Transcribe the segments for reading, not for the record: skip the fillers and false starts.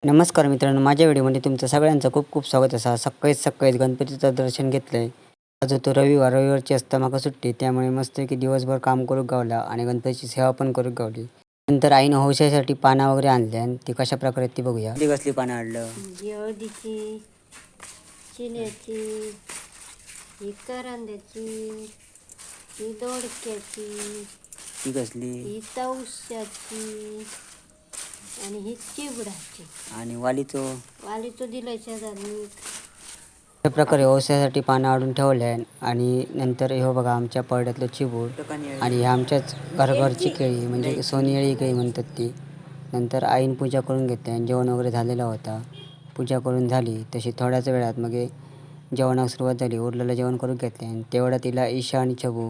नमस्कार मित्रांनो, माझ्या व्हिडिओमध्ये तुमचं सगळ्यांचं खूप खूप स्वागत असा. सकाळीच गणपतीचं दर्शन घेतलंय. आज होतो रविवारची असता माका सुट्टी, त्यामुळे मस्त की दिवसभर काम करू गावला आणि गणपतीची सेवा पण करू गावली. नंतर आईनं हौशासाठी पानं वगैरे आणले आणि ती कशा प्रकारे ती बघूया. ती कसली पानं आणलं? हळदीची, चिन्याची, ही करंद्याची, ही दोडक्याची, ती कसली? ही तवशाची आणि ही चिबडाची. आणि वालीचं दिलंय शेजारी. अशा प्रकारे व्यवसायासाठी पानं आणून ठेवल्या आणि नंतर हे बघा आमच्या परड्यातलं चिबूड आणि हे आमच्याच घरची केळी म्हणजे सोनेरी केळी म्हणतात ती. नंतर आईन पूजा करून घेतली आणि जेवण वगैरे झालेला होता. पूजा करून झाली तशी थोड्याच वेळात मग जेवणाला सुरुवात झाली. उरलेलं जेवण करून घेतले आणि तेवढं तिला ईशा आणि छबू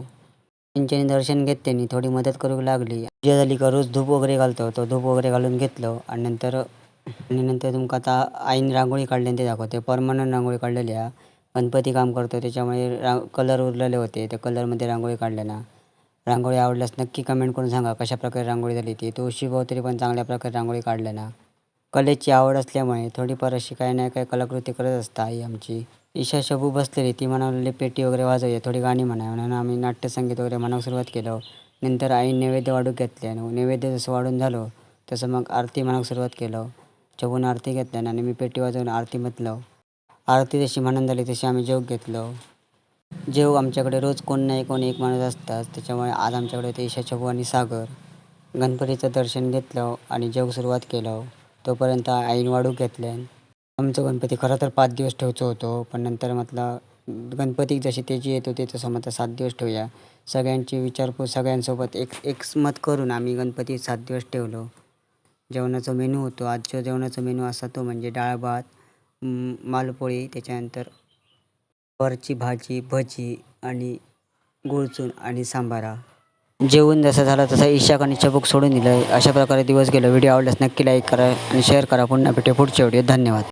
यांच्यानी दर्शन घेत त्यांनी थोडी मदत करू लागली. पूजा झाली का रोज धूप वगैरे घालतो, तो धूप वगैरे घालून घेतलं आणि नंतर तुमका आता आईन रांगोळी काढली ते दाखवते. परमनंट रांगोळी काढलेली आहे. गणपती काम करतो त्याच्यामुळे कलर उरलेले होते, त्या कलरमध्ये रांगोळी काढल्या ना. रांगोळी आवडल्यास नक्की कमेंट करून सांगा कशा प्रकारे रांगोळी झाली ती. तुळशीभोवतरी पण चांगल्या प्रकारे रांगोळी काढल्या ना. कलेची आवड असल्यामुळे थोडीफार अशी काही ना काही कलाकृती करत असता आई आमची. ईशा शबू बसलेली, ती म्हणाली पेटी वगैरे वाजवूया, थोडी गाणी म्हणा म्हणून आम्ही नाट्यसंगीत वगैरे म्हणायला सुरुवात केलं. नंतर आई नैवेद्य वाढू घेतले आणि नैवेद्य जसं वाढून झालं तसं मग आरती म्हणायला सुरुवात केलं. छबून आरती घेतल्या आणि मी पेटी वाजवून आरती म्हटलं. आरती जशी म्हणून झाली तशी आम्ही जेव घेतलं. जेव आमच्याकडे रोज कोण नाही कोण एक माणूस असतात, त्याच्यामुळे आज आमच्याकडे होते ईशा, छबू आणि सागर. गणपतीचं दर्शन घेतलं आणि जेव सुरुवात केलं. तोपर्यंत आईन वाढू घेतले. आमचं गणपती खरं तर 5 दिवस ठेवचं होतो, पण नंतर म्हटलं गणपती जशी त्याची येत होते तसं म्हटलं 7 दिवस ठेवूया. सगळ्यांची विचारपूस सगळ्यांसोबत एक मत करून आम्ही गणपती 7 दिवस ठेवलो. जेवणाचा मेनू होतो आजच्या जेवणाचा मेनू असा तो म्हणजे डाळ भात, मालपोळी, त्याच्यानंतर वरची भाजी, भजी आणि गुळचून आणि सांबारा. जेवण जसं झालं तसं ईशाक आणि छबूक सोडून दिलं. अशा प्रकारे दिवस गेला. व्हिडिओ आवडल्यास नक्की लाईक करा आणि शेअर करा. पुन्हा भेटूया पुढच्या व्हिडिओ. धन्यवाद.